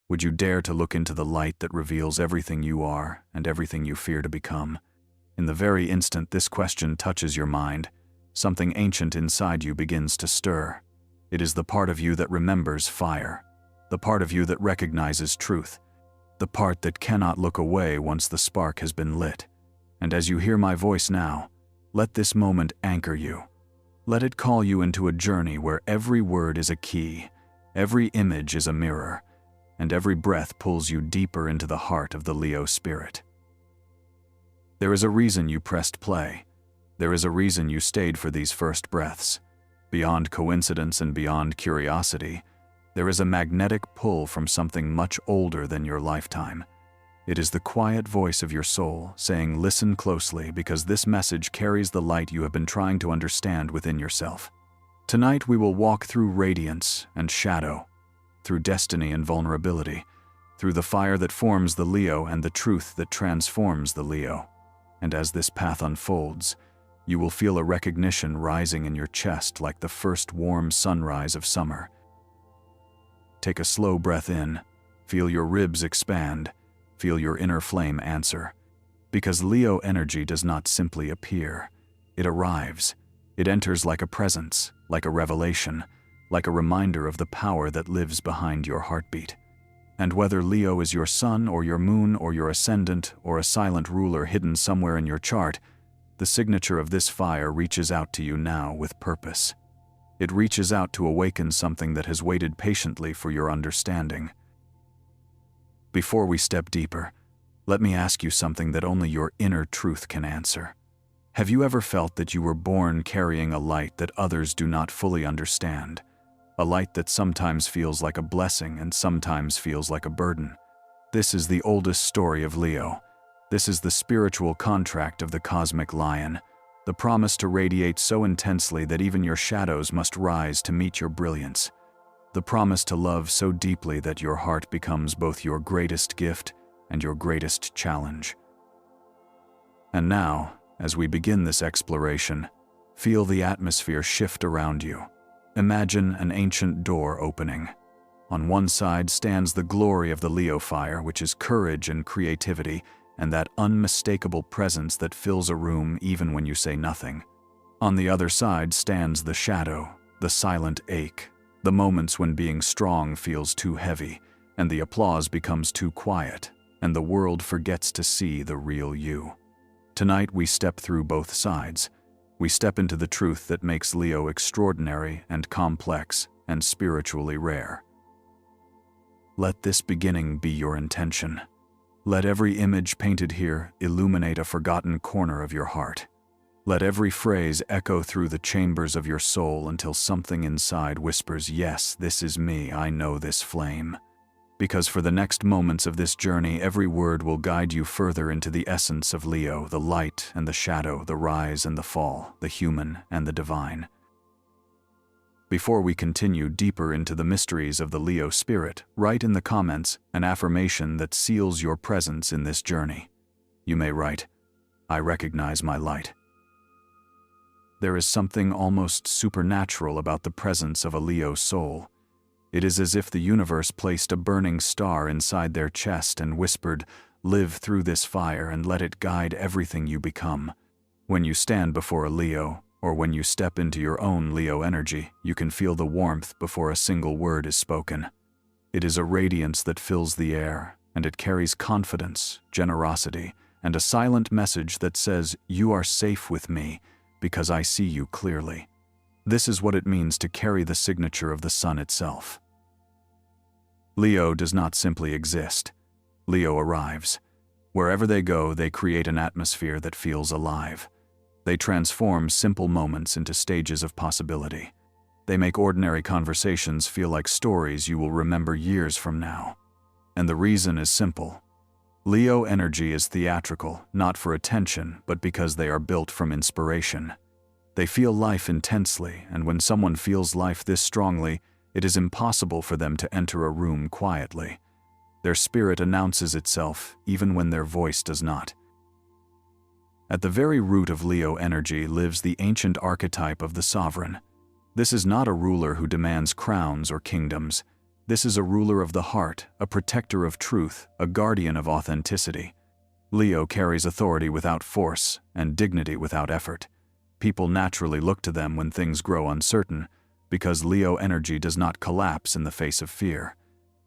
Would you dare to look into the light that reveals everything you are and everything you fear to become? In the very instant this question touches your mind, something ancient inside you begins to stir. It is the part of you that remembers fire, the part of you that recognizes truth, the part that cannot look away once the spark has been lit. And as you hear my voice now, let this moment anchor you. Let it call you into a journey where every word is a key, every image is a mirror, and every breath pulls you deeper into the heart of the Leo spirit. There is a reason you pressed play. There is a reason you stayed for these first breaths. Beyond coincidence and beyond curiosity, there is a magnetic pull from something much older than your lifetime. It is the quiet voice of your soul saying, "Listen closely, because this message carries the light you have been trying to understand within yourself." Tonight we will walk through radiance and shadow, through destiny and vulnerability, through the fire that forms the Leo and the truth that transforms the Leo. And as this path unfolds, you will feel a recognition rising in your chest like the first warm sunrise of summer. Take a slow breath in, feel your ribs expand, feel your inner flame answer. Because Leo energy does not simply appear, it arrives. It enters like a presence, like a revelation, like a reminder of the power that lives behind your heartbeat. And whether Leo is your sun or your moon or your ascendant or a silent ruler hidden somewhere in your chart, the signature of this fire reaches out to you now with purpose. It reaches out to awaken something that has waited patiently for your understanding. Before we step deeper, let me ask you something that only your inner truth can answer. Have you ever felt that you were born carrying a light that others do not fully understand? A light that sometimes feels like a blessing and sometimes feels like a burden. This is the oldest story of Leo. This is the spiritual contract of the cosmic lion, the promise to radiate so intensely that even your shadows must rise to meet your brilliance. The promise to love so deeply that your heart becomes both your greatest gift and your greatest challenge. And now, as we begin this exploration, feel the atmosphere shift around you. Imagine an ancient door opening. On one side stands the glory of the Leo fire, which is courage and creativity, and that unmistakable presence that fills a room even when you say nothing. On the other side stands the shadow, the silent ache, the moments when being strong feels too heavy, and the applause becomes too quiet, and the world forgets to see the real you. Tonight we step through both sides. We step into the truth that makes Leo extraordinary and complex and spiritually rare. Let this beginning be your intention. Let every image painted here illuminate a forgotten corner of your heart. Let every phrase echo through the chambers of your soul until something inside whispers, "Yes, this is me, I know this flame." Because for the next moments of this journey, every word will guide you further into the essence of Leo, the light and the shadow, the rise and the fall, the human and the divine. Before we continue deeper into the mysteries of the Leo spirit, write in the comments an affirmation that seals your presence in this journey. You may write, "I recognize my light." There is something almost supernatural about the presence of a Leo soul. It is as if the universe placed a burning star inside their chest and whispered, "Live through this fire and let it guide everything you become." When you stand before a Leo, or when you step into your own Leo energy, you can feel the warmth before a single word is spoken. It is a radiance that fills the air, and it carries confidence, generosity, and a silent message that says, "You are safe with me, because I see you clearly." This is what it means to carry the signature of the sun itself. Leo does not simply exist. Leo arrives. Wherever they go, they create an atmosphere that feels alive. They transform simple moments into stages of possibility. They make ordinary conversations feel like stories you will remember years from now. And the reason is simple. Leo energy is theatrical, not for attention, but because they are built from inspiration. They feel life intensely, and when someone feels life this strongly, it is impossible for them to enter a room quietly. Their spirit announces itself, even when their voice does not. At the very root of Leo energy lives the ancient archetype of the sovereign. This is not a ruler who demands crowns or kingdoms. This is a ruler of the heart, a protector of truth, a guardian of authenticity. Leo carries authority without force and dignity without effort. People naturally look to them when things grow uncertain, because Leo energy does not collapse in the face of fear.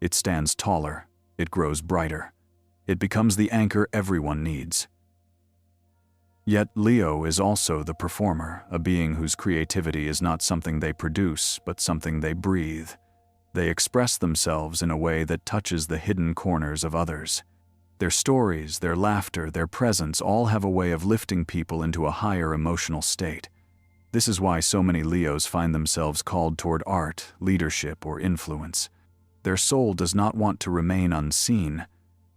It stands taller, it grows brighter. It becomes the anchor everyone needs. Yet Leo is also the performer, a being whose creativity is not something they produce, but something they breathe. They express themselves in a way that touches the hidden corners of others. Their stories, their laughter, their presence all have a way of lifting people into a higher emotional state. This is why so many Leos find themselves called toward art, leadership, or influence. Their soul does not want to remain unseen.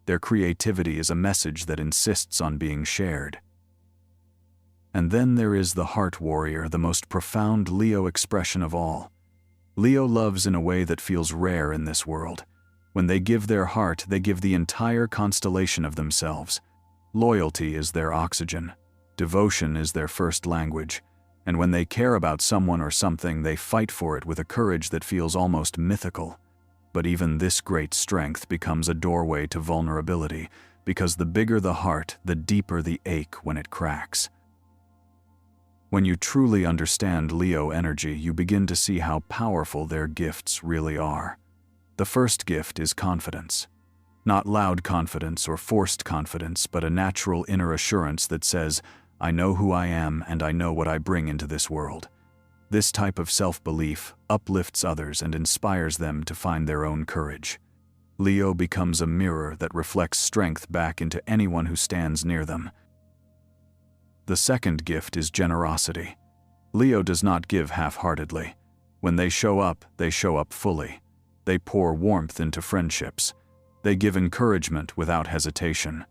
Their creativity is a message that insists on being shared. And then there is the heart warrior, the most profound Leo expression of all. Leo loves in a way that feels rare in this world. When they give their heart, they give the entire constellation of themselves. Loyalty is their oxygen. Devotion is their first language. And when they care about someone or something, they fight for it with a courage that feels almost mythical. But even this great strength becomes a doorway to vulnerability, because the bigger the heart, the deeper the ache when it cracks. When you truly understand Leo energy, you begin to see how powerful their gifts really are. The first gift is confidence. Not loud confidence or forced confidence, but a natural inner assurance that says, I know who I am and I know what I bring into this world. This type of self-belief uplifts others and inspires them to find their own courage. Leo becomes a mirror that reflects strength back into anyone who stands near them. The second gift is generosity. Leo does not give half-heartedly. When they show up fully. They pour warmth into friendships. They give encouragement without hesitation.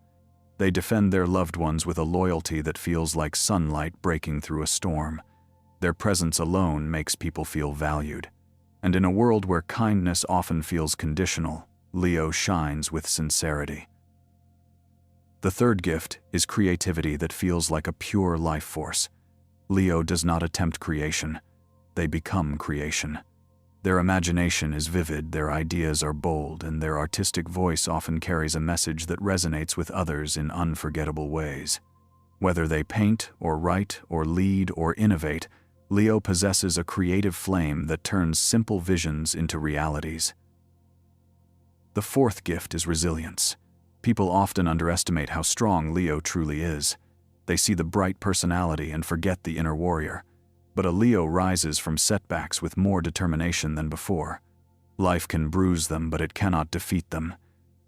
They defend their loved ones with a loyalty that feels like sunlight breaking through a storm. Their presence alone makes people feel valued. And in a world where kindness often feels conditional, Leo shines with sincerity. The third gift is creativity that feels like a pure life force. Leo does not attempt creation. They become creation. Their imagination is vivid, their ideas are bold, and their artistic voice often carries a message that resonates with others in unforgettable ways. Whether they paint, or write, or lead, or innovate, Leo possesses a creative flame that turns simple visions into realities. The fourth gift is resilience. People often underestimate how strong Leo truly is. They see the bright personality and forget the inner warrior. But a Leo rises from setbacks with more determination than before. Life can bruise them, but it cannot defeat them.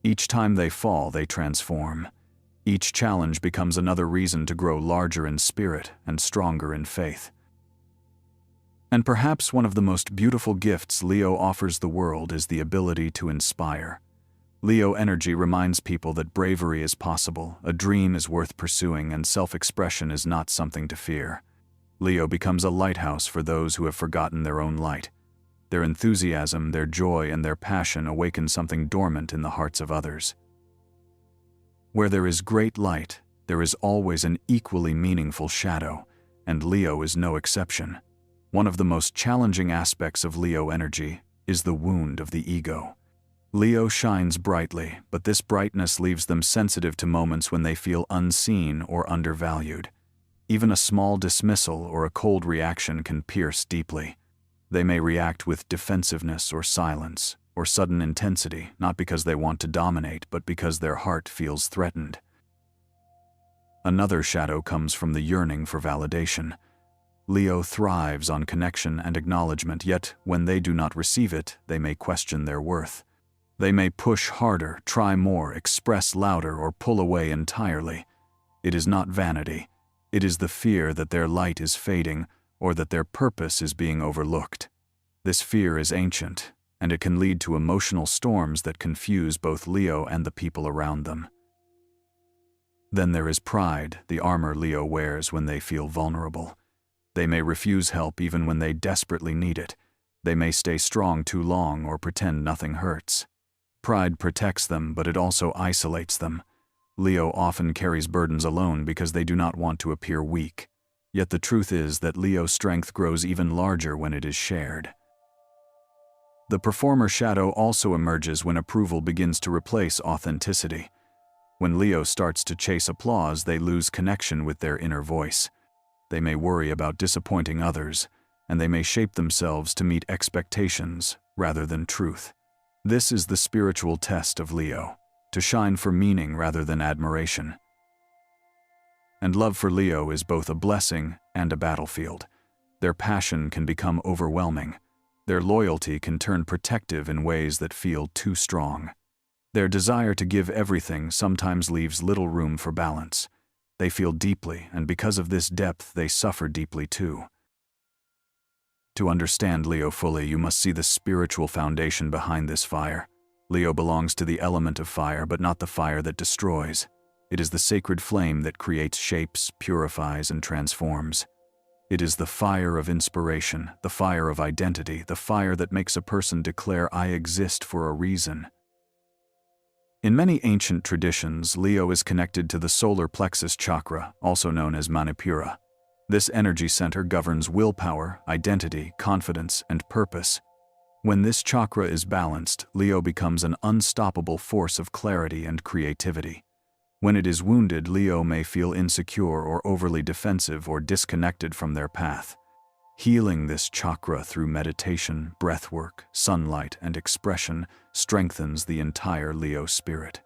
Each time they fall, they transform. Each challenge becomes another reason to grow larger in spirit and stronger in faith. And perhaps one of the most beautiful gifts Leo offers the world is the ability to inspire. Leo energy reminds people that bravery is possible, a dream is worth pursuing, and self-expression is not something to fear. Leo becomes a lighthouse for those who have forgotten their own light. Their enthusiasm, their joy, and their passion awaken something dormant in the hearts of others. Where there is great light, there is always an equally meaningful shadow, and Leo is no exception. One of the most challenging aspects of Leo energy is the wound of the ego. Leo shines brightly, but this brightness leaves them sensitive to moments when they feel unseen or undervalued. Even a small dismissal or a cold reaction can pierce deeply. They may react with defensiveness or silence, or sudden intensity, not because they want to dominate, but because their heart feels threatened. Another shadow comes from the yearning for validation. Leo thrives on connection and acknowledgement, yet when they do not receive it, they may question their worth. They may push harder, try more, express louder, or pull away entirely. It is not vanity. It is the fear that their light is fading or that their purpose is being overlooked. This fear is ancient, and it can lead to emotional storms that confuse both Leo and the people around them. Then there is pride, the armor Leo wears when they feel vulnerable. They may refuse help even when they desperately need it. They may stay strong too long or pretend nothing hurts. Pride protects them, but it also isolates them. Leo often carries burdens alone because they do not want to appear weak. Yet the truth is that Leo's strength grows even larger when it is shared. The performer shadow also emerges when approval begins to replace authenticity. When Leo starts to chase applause, they lose connection with their inner voice. They may worry about disappointing others, and they may shape themselves to meet expectations rather than truth. This is the spiritual test of Leo, to shine for meaning rather than admiration. And love for Leo is both a blessing and a battlefield. Their passion can become overwhelming. Their loyalty can turn protective in ways that feel too strong. Their desire to give everything sometimes leaves little room for balance. They feel deeply, and because of this depth, they suffer deeply too. To understand Leo fully, you must see the spiritual foundation behind this fire. Leo belongs to the element of fire, but not the fire that destroys. It is the sacred flame that creates shapes, purifies, and transforms. It is the fire of inspiration, the fire of identity, the fire that makes a person declare, "I exist for a reason." In many ancient traditions, Leo is connected to the solar plexus chakra, also known as Manipura. This energy center governs willpower, identity, confidence, and purpose. When this chakra is balanced, Leo becomes an unstoppable force of clarity and creativity. When it is wounded, Leo may feel insecure or overly defensive or disconnected from their path. Healing this chakra through meditation, breathwork, sunlight, and expression strengthens the entire Leo spirit.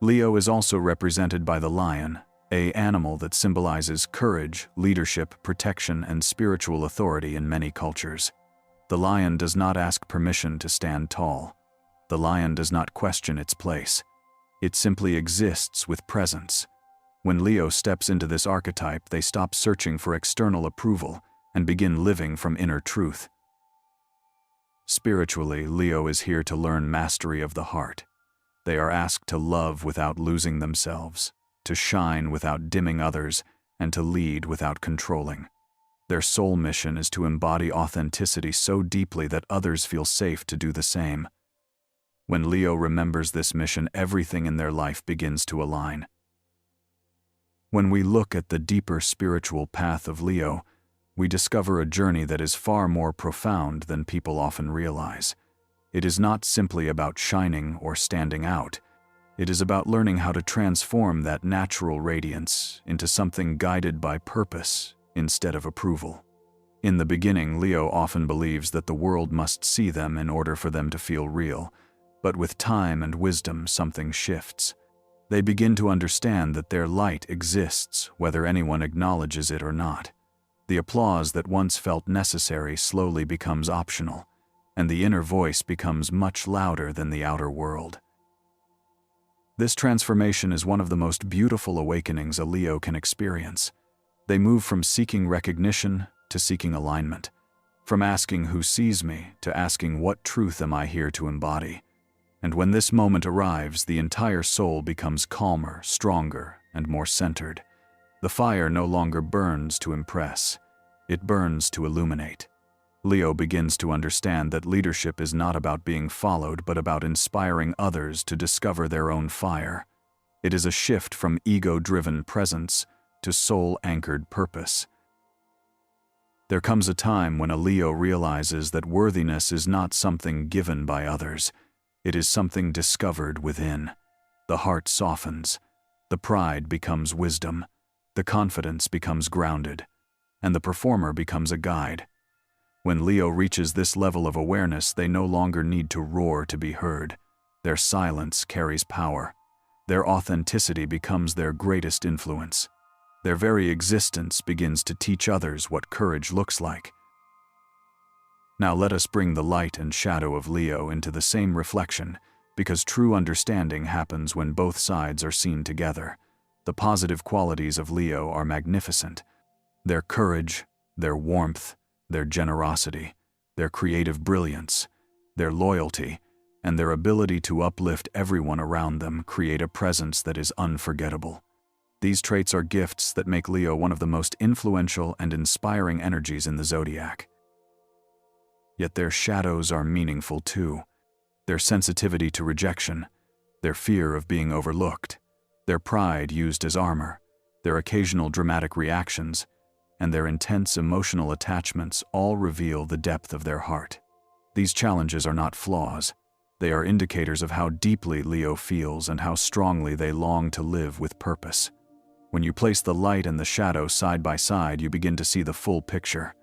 Leo is also represented by the lion, an animal that symbolizes courage, leadership, protection, and spiritual authority in many cultures. The lion does not ask permission to stand tall. The lion does not question its place. It simply exists with presence. When Leo steps into this archetype, they stop searching for external approval and begin living from inner truth. Spiritually, Leo is here to learn mastery of the heart. They are asked to love without losing themselves, to shine without dimming others, and to lead without controlling. Their sole mission is to embody authenticity so deeply that others feel safe to do the same. When Leo remembers this mission, everything in their life begins to align. When we look at the deeper spiritual path of Leo, we discover a journey that is far more profound than people often realize. It is not simply about shining or standing out. It is about learning how to transform that natural radiance into something guided by purpose instead of approval. In the beginning, Leo often believes that the world must see them in order for them to feel real. But with time and wisdom, something shifts. They begin to understand that their light exists whether anyone acknowledges it or not. The applause that once felt necessary slowly becomes optional, and the inner voice becomes much louder than the outer world. This transformation is one of the most beautiful awakenings a Leo can experience. They move from seeking recognition to seeking alignment, from asking who sees me to asking what truth am I here to embody. And when this moment arrives, the entire soul becomes calmer, stronger, and more centered. The fire no longer burns to impress. It burns to illuminate. Leo begins to understand that leadership is not about being followed, but about inspiring others to discover their own fire. It is a shift from ego-driven presence to soul-anchored purpose. There comes a time when a Leo realizes that worthiness is not something given by others. It is something discovered within. The heart softens. The pride becomes wisdom. The confidence becomes grounded. And the performer becomes a guide. When Leo reaches this level of awareness, they no longer need to roar to be heard. Their silence carries power. Their authenticity becomes their greatest influence. Their very existence begins to teach others what courage looks like. Now let us bring the light and shadow of Leo into the same reflection, because true understanding happens when both sides are seen together. The positive qualities of Leo are magnificent. Their courage, their warmth, their generosity, their creative brilliance, their loyalty, and their ability to uplift everyone around them create a presence that is unforgettable. These traits are gifts that make Leo one of the most influential and inspiring energies in the zodiac. Yet their shadows are meaningful too. Their sensitivity to rejection, their fear of being overlooked, their pride used as armor, their occasional dramatic reactions, and their intense emotional attachments all reveal the depth of their heart. These challenges are not flaws. They are indicators of how deeply Leo feels and how strongly they long to live with purpose. When you place the light and the shadow side by side, you begin to see the full picture.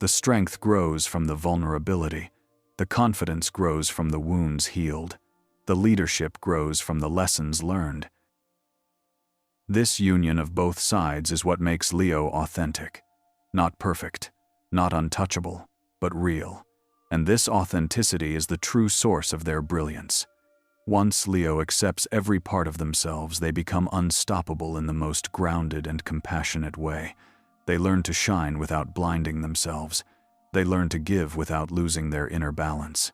The strength grows from the vulnerability. The confidence grows from the wounds healed. The leadership grows from the lessons learned. This union of both sides is what makes Leo authentic. Not perfect, not untouchable, but real. And this authenticity is the true source of their brilliance. Once Leo accepts every part of themselves, they become unstoppable in the most grounded and compassionate way. They learn to shine without blinding themselves. They learn to give without losing their inner balance.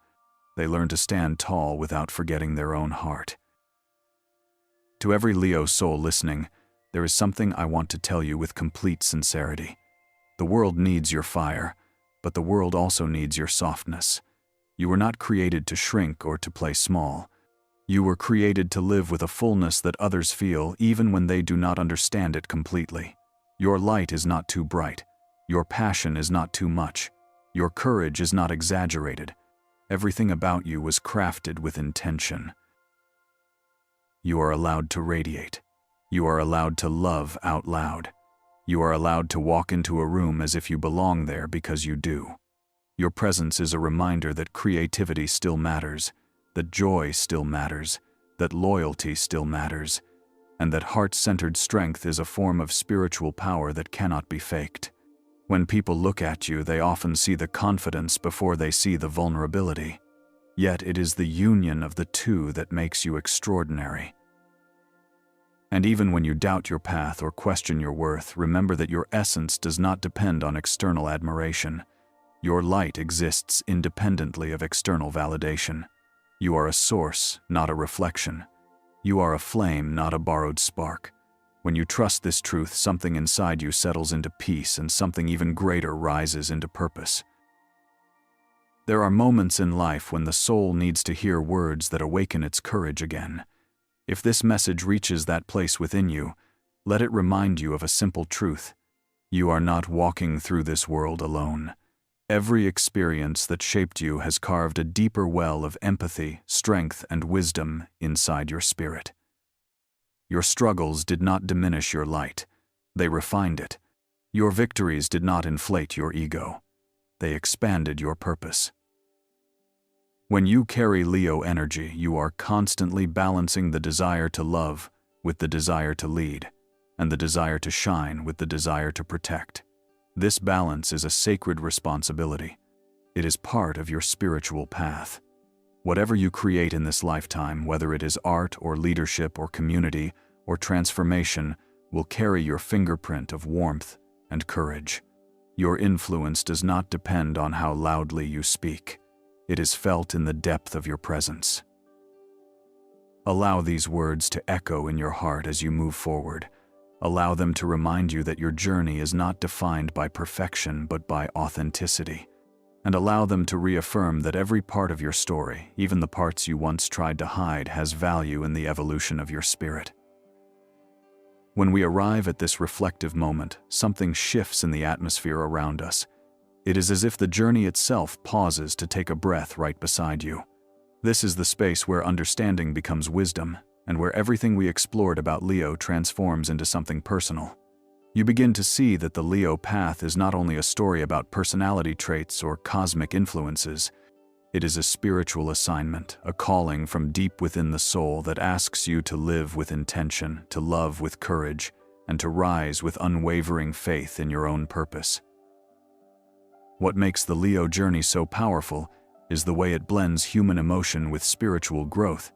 They learn to stand tall without forgetting their own heart. To every Leo soul listening, there is something I want to tell you with complete sincerity. The world needs your fire, but the world also needs your softness. You were not created to shrink or to play small. You were created to live with a fullness that others feel even when they do not understand it completely. Your light is not too bright. Your passion is not too much. Your courage is not exaggerated. Everything about you was crafted with intention. You are allowed to radiate. You are allowed to love out loud. You are allowed to walk into a room as if you belong there because you do. Your presence is a reminder that creativity still matters, that joy still matters, that loyalty still matters, and that heart-centered strength is a form of spiritual power that cannot be faked. When people look at you, they often see the confidence before they see the vulnerability. Yet it is the union of the two that makes you extraordinary. And even when you doubt your path or question your worth, remember that your essence does not depend on external admiration. Your light exists independently of external validation. You are a source, not a reflection. You are a flame, not a borrowed spark. When you trust this truth, something inside you settles into peace and something even greater rises into purpose. There are moments in life when the soul needs to hear words that awaken its courage again. If this message reaches that place within you, let it remind you of a simple truth. You are not walking through this world alone. Every experience that shaped you has carved a deeper well of empathy, strength, and wisdom inside your spirit. Your struggles did not diminish your light. They refined it. Your victories did not inflate your ego. They expanded your purpose. When you carry Leo energy, you are constantly balancing the desire to love with the desire to lead, and the desire to shine with the desire to protect. This balance is a sacred responsibility. It is part of your spiritual path. Whatever you create in this lifetime, whether it is art or leadership or community or transformation, will carry your fingerprint of warmth and courage. Your influence does not depend on how loudly you speak. It is felt in the depth of your presence. Allow these words to echo in your heart as you move forward. Allow them to remind you that your journey is not defined by perfection but by authenticity. And allow them to reaffirm that every part of your story, even the parts you once tried to hide, has value in the evolution of your spirit. When we arrive at this reflective moment, something shifts in the atmosphere around us. It is as if the journey itself pauses to take a breath right beside you. This is the space where understanding becomes wisdom, and where everything we explored about Leo transforms into something personal. You begin to see that the Leo path is not only a story about personality traits or cosmic influences. It is a spiritual assignment, a calling from deep within the soul that asks you to live with intention, to love with courage, and to rise with unwavering faith in your own purpose. What makes the Leo journey so powerful is the way it blends human emotion with spiritual growth.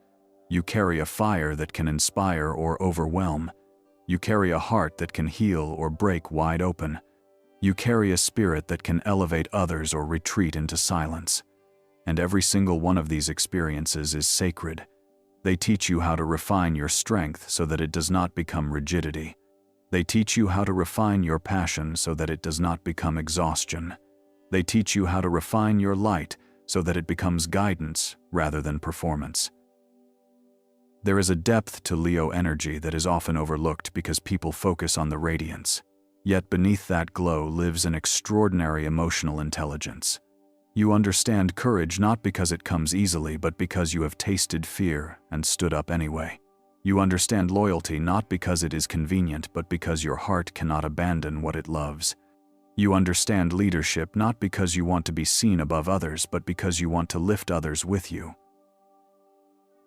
You carry a fire that can inspire or overwhelm. You carry a heart that can heal or break wide open. You carry a spirit that can elevate others or retreat into silence. And every single one of these experiences is sacred. They teach you how to refine your strength so that it does not become rigidity. They teach you how to refine your passion so that it does not become exhaustion. They teach you how to refine your light so that it becomes guidance rather than performance. There is a depth to Leo energy that is often overlooked because people focus on the radiance. Yet beneath that glow lives an extraordinary emotional intelligence. You understand courage not because it comes easily, but because you have tasted fear and stood up anyway. You understand loyalty not because it is convenient, but because your heart cannot abandon what it loves. You understand leadership not because you want to be seen above others, but because you want to lift others with you.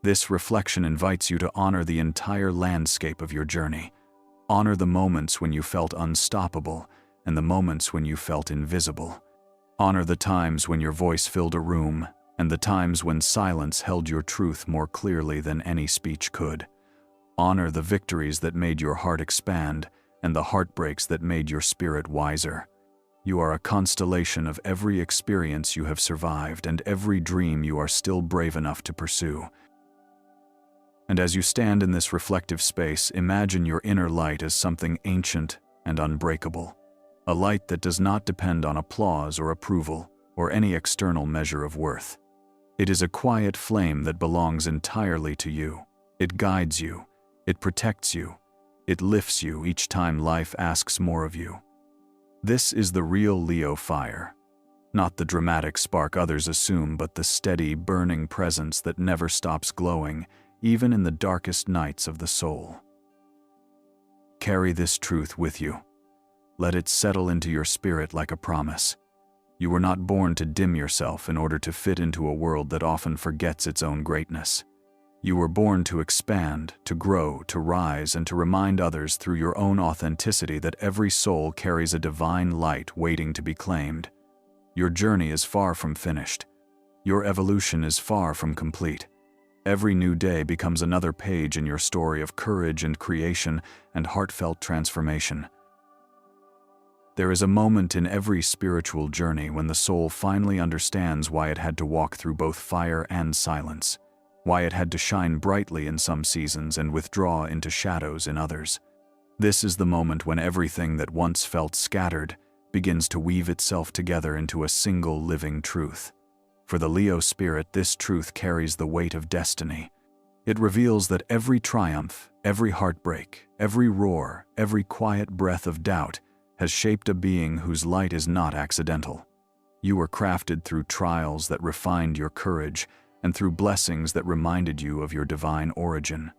This reflection invites you to honor the entire landscape of your journey. Honor the moments when you felt unstoppable and the moments when you felt invisible. Honor the times when your voice filled a room and the times when silence held your truth more clearly than any speech could. Honor the victories that made your heart expand and the heartbreaks that made your spirit wiser. You are a constellation of every experience you have survived and every dream you are still brave enough to pursue. And as you stand in this reflective space, imagine your inner light as something ancient and unbreakable. A light that does not depend on applause or approval or any external measure of worth. It is a quiet flame that belongs entirely to you. It guides you. It protects you. It lifts you each time life asks more of you. This is the real Leo fire. Not the dramatic spark others assume, but the steady, burning presence that never stops glowing, even in the darkest nights of the soul. Carry this truth with you. Let it settle into your spirit like a promise. You were not born to dim yourself in order to fit into a world that often forgets its own greatness. You were born to expand, to grow, to rise, and to remind others through your own authenticity that every soul carries a divine light waiting to be claimed. Your journey is far from finished. Your evolution is far from complete. Every new day becomes another page in your story of courage and creation and heartfelt transformation. There is a moment in every spiritual journey when the soul finally understands why it had to walk through both fire and silence, why it had to shine brightly in some seasons and withdraw into shadows in others. This is the moment when everything that once felt scattered begins to weave itself together into a single living truth. For the Leo spirit, this truth carries the weight of destiny. It reveals that every triumph, every heartbreak, every roar, every quiet breath of doubt has shaped a being whose light is not accidental. You were crafted through trials that refined your courage and through blessings that reminded you of your divine origin.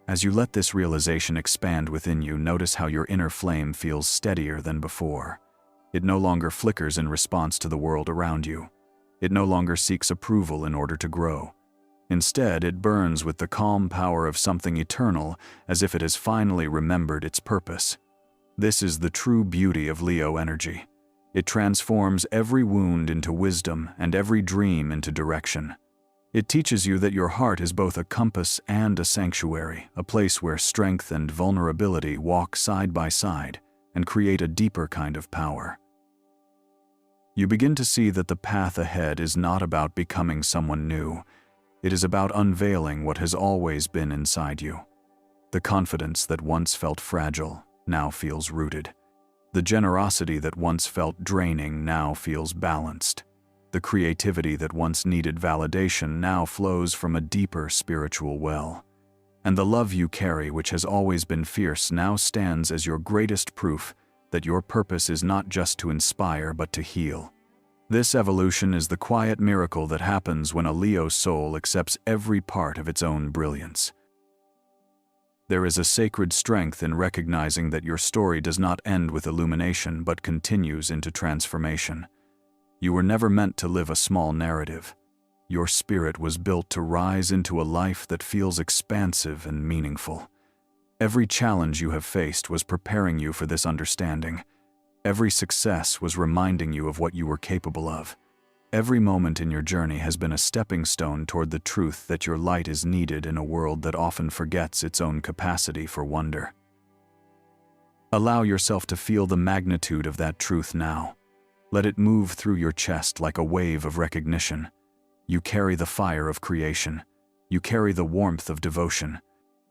As you let this realization expand within you, notice how your inner flame feels steadier than before. It no longer flickers in response to the world around you. It no longer seeks approval in order to grow. Instead, it burns with the calm power of something eternal, as if it has finally remembered its purpose. This is the true beauty of Leo energy. It transforms every wound into wisdom and every dream into direction. It teaches you that your heart is both a compass and a sanctuary, a place where strength and vulnerability walk side by side and create a deeper kind of power. You begin to see that the path ahead is not about becoming someone new. It is about unveiling what has always been inside you. The confidence that once felt fragile now feels rooted. The generosity that once felt draining now feels balanced. The creativity that once needed validation now flows from a deeper spiritual well. And the love you carry, which has always been fierce, now stands as your greatest proof that your purpose is not just to inspire but to heal. This evolution is the quiet miracle that happens when a Leo soul accepts every part of its own brilliance. There is a sacred strength in recognizing that your story does not end with illumination but continues into transformation. You were never meant to live a small narrative. Your spirit was built to rise into a life that feels expansive and meaningful. Every challenge you have faced was preparing you for this understanding. Every success was reminding you of what you were capable of. Every moment in your journey has been a stepping stone toward the truth that your light is needed in a world that often forgets its own capacity for wonder. Allow yourself to feel the magnitude of that truth now. Let it move through your chest like a wave of recognition. You carry the fire of creation. You carry the warmth of devotion.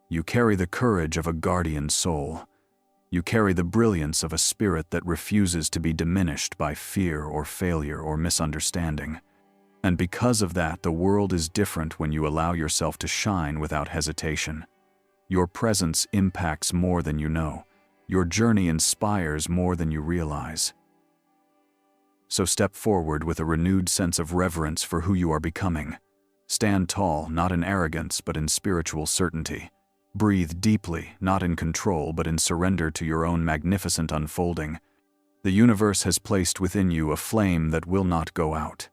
You carry the courage of a guardian soul. You carry the brilliance of a spirit that refuses to be diminished by fear or failure or misunderstanding. And because of that, the world is different when you allow yourself to shine without hesitation. Your presence impacts more than you know. Your journey inspires more than you realize. So step forward with a renewed sense of reverence for who you are becoming. Stand tall, not in arrogance, but in spiritual certainty. Breathe deeply, not in control, but in surrender to your own magnificent unfolding. The universe has placed within you a flame that will not go out.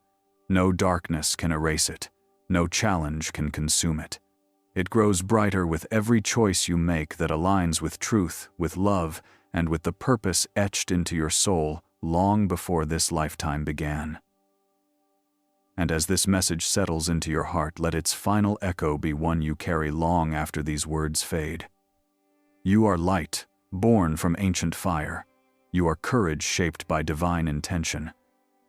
No darkness can erase it. No challenge can consume it. It grows brighter with every choice you make that aligns with truth, with love, and with the purpose etched into your soul long before this lifetime began. And as this message settles into your heart, let its final echo be one you carry long after these words fade. You are light, born from ancient fire. You are courage shaped by divine intention.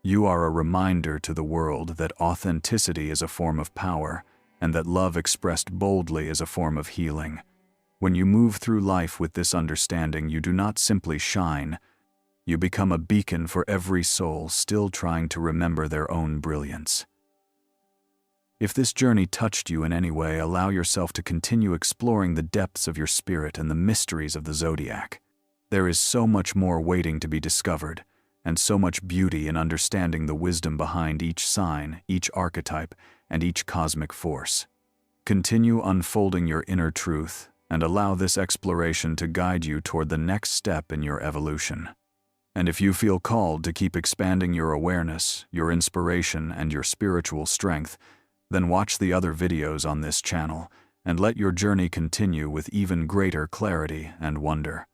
You are a reminder to the world that authenticity is a form of power, and that love expressed boldly is a form of healing. When you move through life with this understanding, you do not simply shine. You become a beacon for every soul still trying to remember their own brilliance. If this journey touched you in any way, allow yourself to continue exploring the depths of your spirit and the mysteries of the zodiac. There is so much more waiting to be discovered, and so much beauty in understanding the wisdom behind each sign, each archetype, and each cosmic force. Continue unfolding your inner truth, and allow this exploration to guide you toward the next step in your evolution. And if you feel called to keep expanding your awareness, your inspiration, and your spiritual strength, then watch the other videos on this channel, and let your journey continue with even greater clarity and wonder.